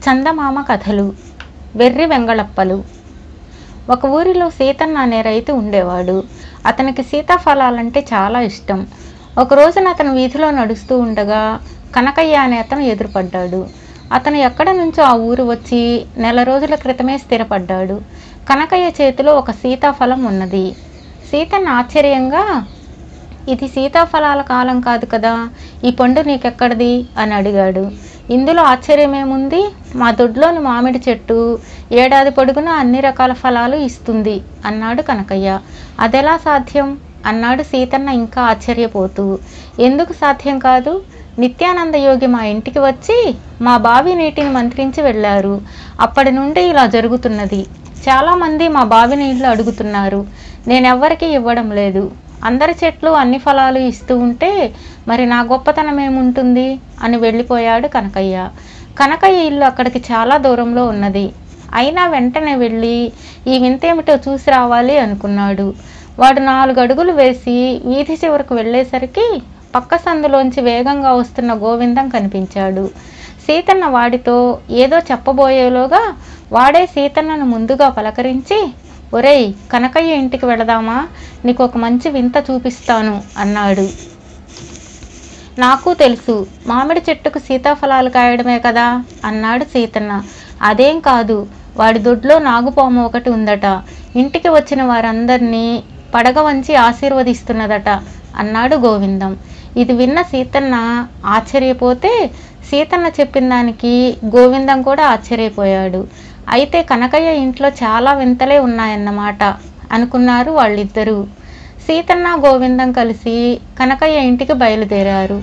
చందమామ కథలు. వెర్రి వెంగళప్పలు. ఒక ఊరిలో సీతన్న అనే రైతు ఉండేవాడు. అతనికి సీతాఫలాలంటే చాలా ఇష్టం. ఒక రోజున అతను వీధిలో నడుస్తూ ఉండగా కనకయ్య అనే అతను ఎదురుపడ్డాడు. అతను ఎక్కడ నుంచో ఆ ఊరు వచ్చి నెల రోజుల క్రితమే స్థిరపడ్డాడు. కనకయ్య చేతిలో ఒక సీతాఫలం ఉన్నది. సీతన్న ఆశ్చర్యంగా, ఇది సీతాఫలాల కాలం కాదు కదా, ఈ పండు నీకెక్కడిది అని అడిగాడు. ఇందులో ఆశ్చర్యమేముంది, మా దొడ్లోని మామిడి చెట్టు ఏడాది పొడుగునా అన్ని రకాల ఫలాలు ఇస్తుంది అన్నాడు కనకయ్య. అదెలా సాధ్యం అన్నాడు సీతన్న ఇంకా ఆశ్చర్యపోతూ. ఎందుకు సాధ్యం కాదు, నిత్యానంద యోగి మా ఇంటికి వచ్చి మా బావి నీటిని మంత్రించి వెళ్ళారు. అప్పటి నుండి ఇలా జరుగుతున్నది. చాలామంది మా బావి నీళ్లు అడుగుతున్నారు, నేనెవ్వరికీ ఇవ్వడం లేదు. అందరి చెట్లు అన్ని ఫలాలు ఇస్తూ ఉంటే మరి నా గొప్పతనం ఏముంటుంది అని వెళ్ళిపోయాడు కనకయ్య. కనకయ్య ఇల్లు అక్కడికి చాలా దూరంలో ఉన్నది. అయినా వెంటనే వెళ్ళి ఈ వింతేమిటో చూసి రావాలి అనుకున్నాడు. వాడు 4 అడుగులు వేసి వీధి చివరకు వెళ్ళేసరికి పక్క సందులోంచి వేగంగా వస్తున్న గోవిందం కనిపించాడు. సీతన్న వాడితో ఏదో చెప్పబోయేలోగా వాడే సీతన్నను ముందుగా పలకరించి, ఒరేయ్, కనకయ్య ఇంటికి వెళదామా, నీకు ఒక మంచి వింత చూపిస్తాను అన్నాడు. నాకు తెలుసు, మామిడి చెట్టుకు సీతాఫలాలు కాయడమే కదా అన్నాడు సీతన్న. అదేం కాదు, వాడి దొడ్లో నాగుపాము ఒకటి ఉందట, ఇంటికి వచ్చిన వారందరినీ పడగ వంచి ఆశీర్వదిస్తున్నదట అన్నాడు గోవిందం. ఇది విన్న సీతన్న ఆశ్చర్యపోతే సీతన్న చెప్పిన దానికి గోవిందం కూడా ఆశ్చర్యపోయాడు. అయితే కనకయ్య ఇంట్లో చాలా వింతలే ఉన్నాయన్నమాట అనుకున్నారు వాళ్ళిద్దరూ. సీతన్న గోవిందం కలిసి కనకయ్య ఇంటికి బయలుదేరారు.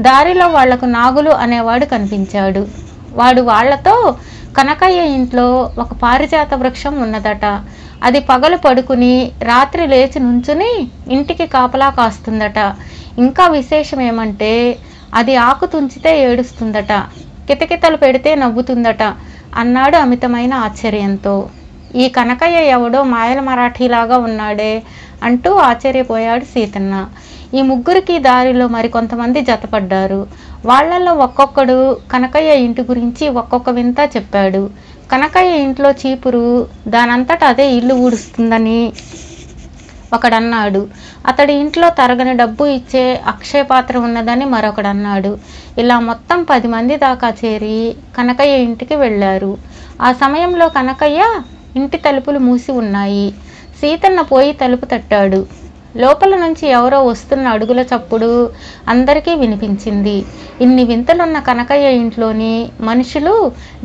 దారిలో వాళ్లకు నాగులు అనేవాడు కనిపించాడు. వాడు వాళ్లతో, కనకయ్య ఇంట్లో ఒక పారిజాత వృక్షం ఉన్నదట, అది పగలు పడుకుని రాత్రి లేచి నుంచుని ఇంటికి కాపలా కాస్తుందట. ఇంకా విశేషం ఏమంటే అది ఆకు తుంచితే ఏడుస్తుందట, కితకితలు పెడితే నవ్వుతుందట అన్నాడు అమితమైన ఆశ్చర్యంతో. ఈ కనకయ్య ఎవడో మాయల మరాఠీలాగా ఉన్నాడే అంటూ ఆశ్చర్యపోయాడు సీతన్న. ఈ ముగ్గురికి దారిలో మరికొంతమంది జతపడ్డారు. వాళ్లలో ఒక్కొక్కడు కనకయ్య ఇంటి గురించి ఒక్కొక్క వింత చెప్పాడు. కనకయ్య ఇంట్లో చీపురు దానంతట అదే ఇల్లు ఊడుస్తుందని ఒకడన్నాడు. అతడి ఇంట్లో తరగని డబ్బు ఇచ్చే అక్షయ పాత్ర ఉన్నదని మరొకడన్నాడు. ఇలా మొత్తం 10 మంది దాకా చేరి కనకయ్య ఇంటికి వెళ్ళారు. ఆ సమయంలో కనకయ్య ఇంటి తలుపులు మూసి ఉన్నాయి. సీతన్న పోయి తలుపు తట్టాడు. లోపల నుంచి ఎవరో వస్తున్న అడుగుల చప్పుడు అందరికీ వినిపించింది. ఇన్ని వింతలున్న కనకయ్య ఇంట్లోని మనుషులు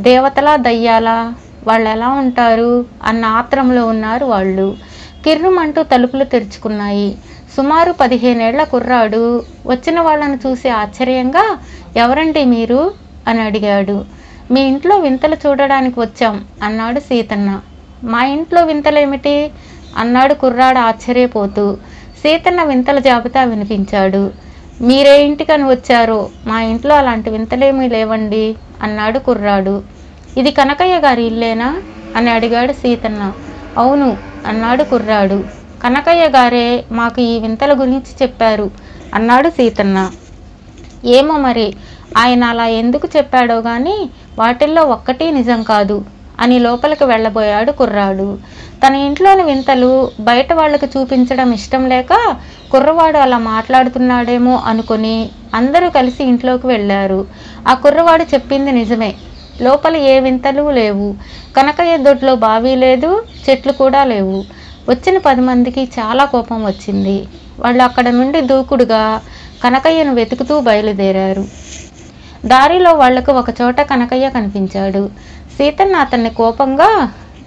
దేవతలా దయ్యాలా, వాళ్ళు ఎలా ఉంటారు అన్న ఆత్రంలో ఉన్నారు వాళ్ళు. కిర్రుమంటూ తలుపులు తెరుచుకున్నాయి. సుమారు 15 ఏళ్ల కుర్రాడు వచ్చిన వాళ్ళను చూసి ఆశ్చర్యంగా, ఎవరండి మీరు అని అడిగాడు. మీ ఇంట్లో వింతలు చూడడానికి వచ్చాం అన్నాడు సీతన్న. మా ఇంట్లో వింతలేమిటి అన్నాడు కుర్రాడు ఆశ్చర్యపోతూ. సీతన్న వింతల జాబితా వినిపించాడు. మీరే ఇంటికని వచ్చారో, మా ఇంట్లో అలాంటి వింతలేమీ లేవండి అన్నాడు కుర్రాడు. ఇది కనకయ్య గారి ఇల్లేనా అని అడిగాడు సీతన్న. అవును అన్నాడు కుర్రాడు. కనకయ్య గారే మాకు ఈ వింతల గురించి చెప్పారు అన్నాడు సీతన్న. ఏమో మరి ఆయన అలా ఎందుకు చెప్పాడో గాని వాటిల్లో ఒక్కటి నిజం కాదు అని లోపలికి వెళ్ళబోయాడు కుర్రాడు. తన ఇంట్లోని వింతలు బయట వాళ్ళకి చూపించడం ఇష్టం లేక కుర్రవాడు అలా మాట్లాడుతున్నాడేమో అనుకుని అందరూ కలిసి ఇంట్లోకి వెళ్ళారు. ఆ కుర్రవాడు చెప్పింది నిజమే. లోపల ఏ వింతలు లేవు. కనకయ్య దొడ్లో బావి లేదు, చెట్లు కూడా లేవు. వచ్చిన 10 మందికి చాలా కోపం వచ్చింది. వాళ్ళు అక్కడ నుండి దూకుడుగా కనకయ్యను వెతుకుతూ బయలుదేరారు. దారిలో వాళ్లకు ఒక చోట కనకయ్య కనిపించాడు. సీతన్న అతన్ని కోపంగా,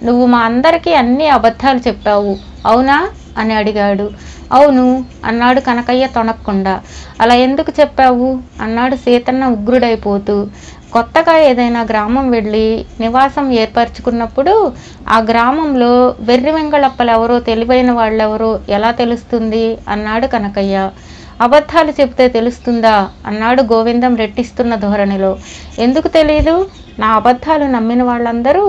నువ్వు మా అందరికీ అన్ని అబద్ధాలు చెప్పావు అవునా అని అడిగాడు. అవును అన్నాడు కనకయ్య తొణక్కుండా. అలా ఎందుకు చెప్పావు అన్నాడు సీతన్న ఉగ్రుడైపోతూ. కొత్తగా ఏదైనా గ్రామం వెళ్ళి నివాసం ఏర్పరచుకున్నప్పుడు ఆ గ్రామంలో వెర్రి వెంగళప్పలు ఎవరో తెలివైన వాళ్ళెవరో ఎలా తెలుస్తుంది అన్నాడు కనకయ్య. అబద్ధాలు చెబితే తెలుస్తుందా అన్నాడు గోవిందం రెట్టిస్తున్న ధోరణిలో. ఎందుకు తెలీదు, నా అబద్ధాలు నమ్మిన వాళ్ళందరూ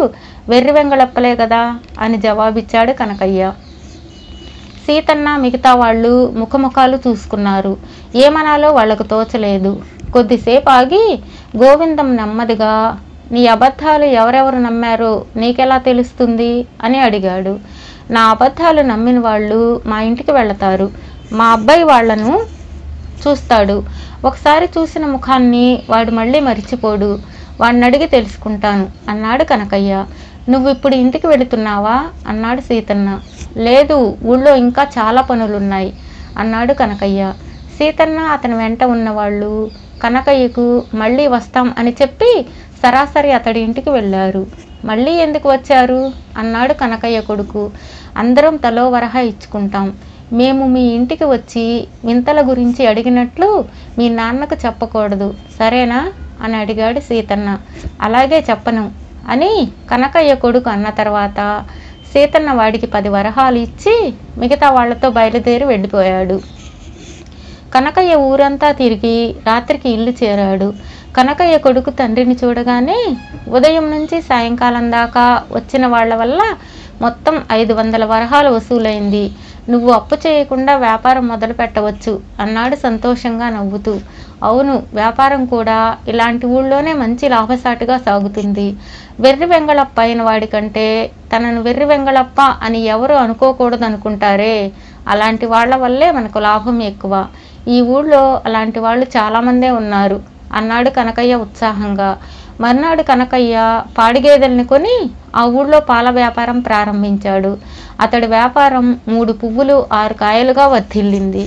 వెర్రి వెంగళప్పలే కదా అని జవాబిచ్చాడు కనకయ్య. సీతన్న మిగతా వాళ్ళు ముఖముఖాలు చూసుకున్నారు. ఏమనాలో వాళ్లకు తోచలేదు. కొద్దిసేపు ఆగి గోవిందం నెమ్మదిగా, నీ అబద్ధాలు ఎవరెవరు నమ్మారో నీకెలా తెలుస్తుంది అని అడిగాడు. నా అబద్ధాలు నమ్మిన వాళ్ళు మా ఇంటికి వెళతారు. మా అబ్బాయి వాళ్లను చూస్తాడు. ఒకసారి చూసిన ముఖాన్ని వాడు మళ్ళీ మరిచిపోడు. వాడిని అడిగి తెలుసుకుంటాను అన్నాడు కనకయ్య. నువ్వు ఇప్పుడు ఇంటికి వెళుతున్నావా అన్నాడు సీతన్న. లేదు, ఊళ్ళో ఇంకా చాలా పనులున్నాయి అన్నాడు కనకయ్య. సీతన్న అతని వెంట ఉన్నవాళ్ళు కనకయ్యకు మళ్ళీ వస్తాం అని చెప్పి సరాసరి అతడి ఇంటికి వెళ్ళారు. మళ్ళీ ఎందుకు వచ్చారు అన్నాడు కనకయ్య కొడుకు. అందరం తలో వరహా ఇచ్చుకుంటాం. మేము మీ ఇంటికి వచ్చి వింతల గురించి అడిగినట్లు మీ నాన్నకు చెప్పకూడదు, సరేనా అని అడిగాడు సీతన్న. అలాగే చెప్పను అని కనకయ్య కొడుకు అన్న తర్వాత సీతన్న వాడికి 10 వరహాలు ఇచ్చి మిగతా వాళ్లతో బయలుదేరి వెళ్ళిపోయాడు. కనకయ్య ఊరంతా తిరిగి రాత్రికి ఇల్లు చేరాడు. కనకయ్య కొడుకు తండ్రిని చూడగానే ఉదయం నుంచి సాయంకాలం దాకా వచ్చిన వాళ్ల వల్ల మొత్తం 500 వరహాలు వసూలైంది. నువ్వు అప్పు చేయకుండా వ్యాపారం మొదలు పెట్టవచ్చు అన్నాడు సంతోషంగా నవ్వుతూ. అవును, వ్యాపారం కూడా ఇలాంటి ఊళ్ళోనే మంచి లాభసాటిగా సాగుతుంది. వెర్రి వెంగళప్ప అయిన వాడికంటే తనను వెర్రి వెంగళప్ప అని ఎవరు అనుకోకూడదు అనుకుంటారే, అలాంటి వాళ్ల వల్లే మనకు లాభం ఎక్కువ. ఈ ఊళ్ళో అలాంటి వాళ్ళు చాలామందే ఉన్నారు అన్నాడు కనకయ్య ఉత్సాహంగా. మర్నాడు కనకయ్య పాడిగేదెల్ని కొని ఆ ఊళ్ళో పాల వ్యాపారం ప్రారంభించాడు. అతడి వ్యాపారం 3 పువ్వులు 6 కాయలుగా వర్ధిల్లింది.